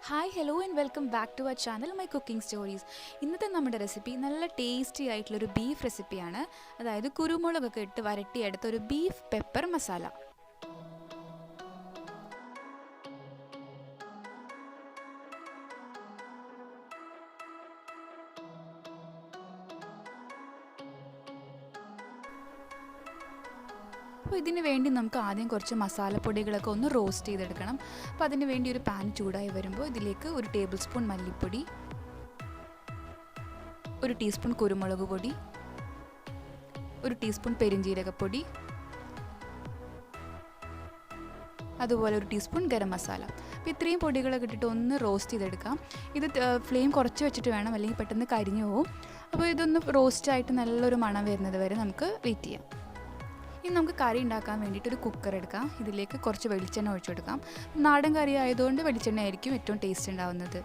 Hi hello and welcome back to our channel my cooking stories. ഇന്നത്തെ നമ്മുടെ recipe നല്ല tasty ആയിട്ടുള്ളൊരു beef റെസിപ്പിയാണ്. അതായത് കുരുമുളകൊക്കെ ഇട്ട് വരട്ടിയെടുത്ത ഒരു ബീഫ് പെപ്പർ മസാല. അപ്പോൾ ഇതിന് വേണ്ടി നമുക്ക് ആദ്യം കുറച്ച് മസാലപ്പൊടികളൊക്കെ ഒന്ന് റോസ്റ്റ് ചെയ്തെടുക്കണം. അപ്പോൾ അതിന് വേണ്ടി ഒരു പാൻ ചൂടായി വരുമ്പോൾ ഇതിലേക്ക് 1 ടേബിൾ സ്പൂൺ മല്ലിപ്പൊടി, 1 ടീസ്പൂൺ കുരുമുളക് പൊടി, 1 ടീസ്പൂൺ പെരിഞ്ജീരകപ്പൊടി, അതുപോലെ 1 ടീസ്പൂൺ ഗരം മസാല. അപ്പോൾ ഇത്രയും പൊടികളൊക്കെ ഇട്ടിട്ട് ഒന്ന് റോസ്റ്റ് ചെയ്തെടുക്കാം. ഇത് ഫ്ലെയിം കുറച്ച് വെച്ചിട്ട് വേണം, അല്ലെങ്കിൽ പെട്ടെന്ന് കരിഞ്ഞു പോകും. അപ്പോൾ ഇതൊന്ന് റോസ്റ്റായിട്ട് നല്ലൊരു മണം വരുന്നത് വരെ നമുക്ക് വെയിറ്റ് ചെയ്യാം. ഇനി നമുക്ക് കറി ഉണ്ടാക്കാൻ വേണ്ടിയിട്ട് ഒരു കുക്കർ എടുക്കാം. ഇതിലേക്ക് കുറച്ച് വെളിച്ചെണ്ണ ഒഴിച്ചെടുക്കാം. നാടൻ കറി ആയതുകൊണ്ട് വെളിച്ചെണ്ണ ആയിരിക്കും ഏറ്റവും ടേസ്റ്റ് ഉണ്ടാവുന്നത്.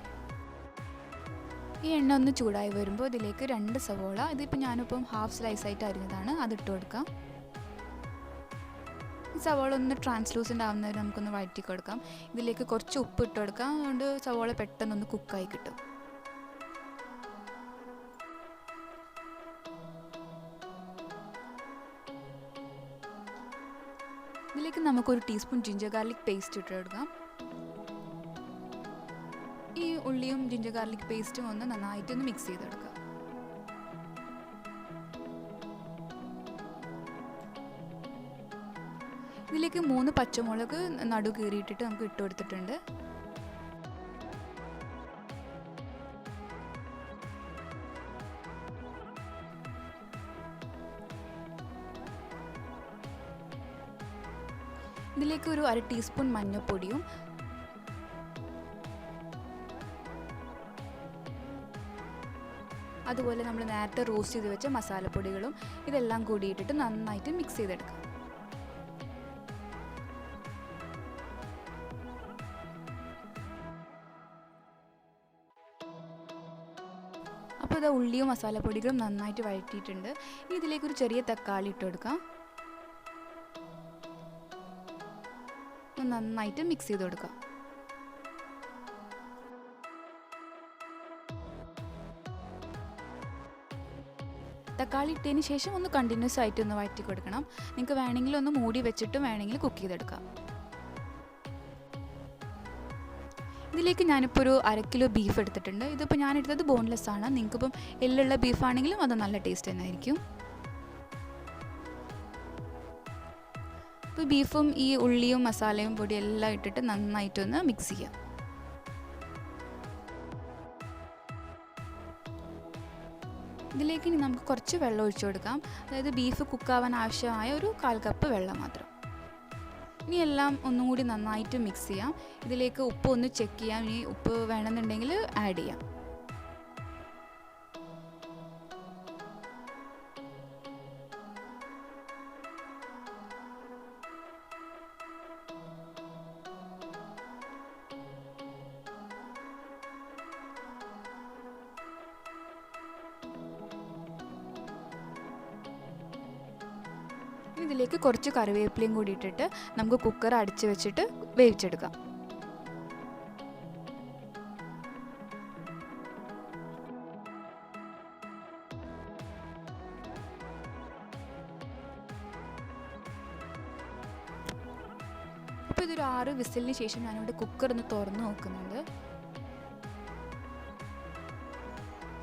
ഈ എണ്ണ ഒന്ന് ചൂടായി വരുമ്പോൾ ഇതിലേക്ക് 2 സവോള, ഇതിപ്പോൾ ഞാനിപ്പം ഹാഫ് സ്ലൈസ് ആയിട്ട് അരിഞ്ഞതാണ്, അതിട്ട് കൊടുക്കാം. ഈ സവോള ഒന്ന് ട്രാൻസ്ലൂസൻ്റ് ആവുന്നവരെ നമുക്കൊന്ന് വഴറ്റി കൊടുക്കാം. ഇതിലേക്ക് കുറച്ച് ഉപ്പ് ഇട്ട് കൊടുക്കാം, അതുകൊണ്ട് സവോള പെട്ടെന്നൊന്ന് കുക്കായി കിട്ടും. ഇതിലേക്ക് നമുക്കൊരു ടീസ്പൂൺ ജിഞ്ചർ ഗാർലിക് പേസ്റ്റ് ഇട്ട് കൊടുക്കാം. ഈ ഉള്ളിയും ജിഞ്ചർ ഗാർലിക് പേസ്റ്റും ഒന്ന് നന്നായിട്ടൊന്ന് മിക്സ് ചെയ്തെടുക്കാം. ഇതിലേക്ക് 3 പച്ചമുളക് നടു കീറിയിട്ടിട്ട് നമുക്ക് ഇട്ട് കൊടുത്തിട്ടുണ്ട്. ഇതിലേക്ക് ഒരു 1/2 ടീസ്പൂൺ മഞ്ഞൾപ്പൊടിയും, അതുപോലെ നമ്മൾ നേരത്തെ റോസ്റ്റ് ചെയ്ത് വെച്ച മസാലപ്പൊടികളും ഇതെല്ലാം കൂടിയിട്ടിട്ട് നന്നായിട്ട് മിക്സ് ചെയ്തെടുക്കാം. അപ്പോൾ ഇത് ഉള്ളിയും മസാലപ്പൊടികളും നന്നായിട്ട് വഴറ്റിയിട്ടുണ്ട്. ഇനി ഇതിലേക്കൊരു ചെറിയ തക്കാളി ഇട്ട് കൊടുക്കാം. നന്നായിട്ട് മിക്സ് ചെയ്ത് കൊടുക്കാം. തക്കാളി ഇട്ടതിന് ശേഷം ഒന്ന് കണ്ടിന്യൂസ് ആയിട്ട് ഒന്ന് വഴറ്റി കൊടുക്കണം. നിങ്ങൾക്ക് വേണമെങ്കിൽ ഒന്ന് മൂടി വെച്ചിട്ടും വേണമെങ്കിൽ കുക്ക് ചെയ്തെടുക്കാം. ഇതിലേക്ക് ഞാനിപ്പോൾ ഒരു 1/2 കിലോ ബീഫ് എടുത്തിട്ടുണ്ട്. ഇതിപ്പോൾ ഞാനെടുത്തത് ബോൺലെസ് ആണ്. നിങ്ങൾക്കിപ്പം എല്ലുള്ള ബീഫാണെങ്കിലും അത് നല്ല ടേസ്റ്റ് തന്നെ ആയിരിക്കും. അപ്പോൾ ബീഫും ഈ ഉള്ളിയും മസാലയും പൊടി എല്ലാം ഇട്ടിട്ട് നന്നായിട്ടൊന്ന് മിക്സ് ചെയ്യാം. ഇതിലേക്ക് ഇനി നമുക്ക് കുറച്ച് വെള്ളം ഒഴിച്ചു കൊടുക്കാം. അതായത് ബീഫ് കുക്കാവാൻ ആവശ്യമായ ഒരു 1/4 കപ്പ് വെള്ളം മാത്രം. ഇനി എല്ലാം ഒന്നും കൂടി നന്നായിട്ട് മിക്സ് ചെയ്യാം. ഇതിലേക്ക് ഉപ്പ് ഒന്ന് ചെക്ക് ചെയ്യാം. ഇനി ഉപ്പ് വേണമെന്നുണ്ടെങ്കിൽ ആഡ് ചെയ്യാം. ഇതിലേക്ക് കുറച്ച് കറിവേപ്പിലയും കൂടി ഇട്ടിട്ട് നമുക്ക് കുക്കർ അടച്ച് വെച്ചിട്ട് വേവിച്ചെടുക്കാം. അപ്പോൾ ഇതൊരു 6 വിസിലിന് ശേഷം ഞാനിവിടെ കുക്കർ ഒന്ന് തുറന്ന് നോക്കുന്നുണ്ട്.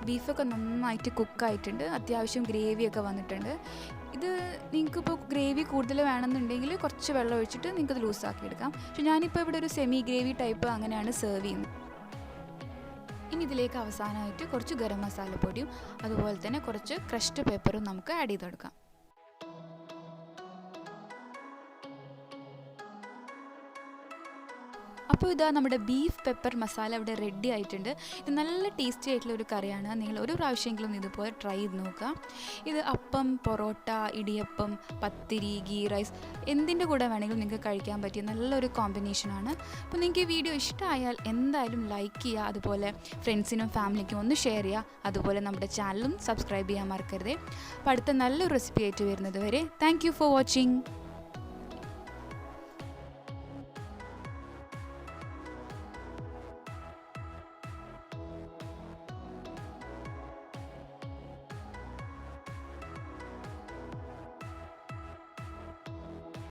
ബീഫൊക്കെ നന്നായിട്ട് കുക്കായിട്ടുണ്ട്. അത്യാവശ്യം ഗ്രേവിയൊക്കെ വന്നിട്ടുണ്ട്. ഇത് നിങ്ങൾക്കിപ്പോൾ ഗ്രേവി കൂടുതൽ വേണമെന്നുണ്ടെങ്കിൽ കുറച്ച് വെള്ളം ഒഴിച്ചിട്ട് നിങ്ങൾക്കത് ലൂസാക്കി എടുക്കാം. പക്ഷെ ഞാനിപ്പോൾ ഇവിടെ ഒരു സെമി ഗ്രേവി ടൈപ്പ് അങ്ങനെയാണ് സെർവ് ചെയ്യുന്നത്. ഇനി ഇതിലേക്ക് അവസാനമായിട്ട് കുറച്ച് ഗരം മസാലപ്പൊടിയും അതുപോലെ തന്നെ കുറച്ച് ക്രഷ്ഡ് പെപ്പറും നമുക്ക് ആഡ് ചെയ്ത് കൊടുക്കാം. അപ്പോൾ ഇതാ നമ്മുടെ ബീഫ് പെപ്പർ മസാല ഇവിടെ റെഡി ആയിട്ടുണ്ട്. ഇത് നല്ല ടേസ്റ്റി ആയിട്ടുള്ള ഒരു കറിയാണ്. നിങ്ങൾ ഒരു പ്രാവശ്യമെങ്കിലും ഇതുപോലെ ട്രൈ ചെയ്ത് നോക്കുക. ഇത് അപ്പം, പൊറോട്ട, ഇടിയപ്പം, പത്തിരി, ഗീ റൈസ് എന്തിൻ്റെ കൂടെ വേണമെങ്കിലും നിങ്ങൾക്ക് കഴിക്കാൻ പറ്റിയ നല്ലൊരു കോമ്പിനേഷനാണ്. അപ്പോൾ നിങ്ങൾക്ക് ഈ വീഡിയോ ഇഷ്ടമായാൽ എന്തായാലും ലൈക്ക് ചെയ്യുക, അതുപോലെ ഫ്രണ്ട്സിനും ഫാമിലിക്കും ഒന്ന് ഷെയർ ചെയ്യുക. അതുപോലെ നമ്മുടെ ചാനലും സബ്സ്ക്രൈബ് ചെയ്യാൻ മറക്കരുതേ. അപ്പോൾ അടുത്ത നല്ലൊരു റെസിപ്പി ആയിട്ട് വരുന്നത് വരെ താങ്ക് യു ഫോർ വാച്ചിങ്.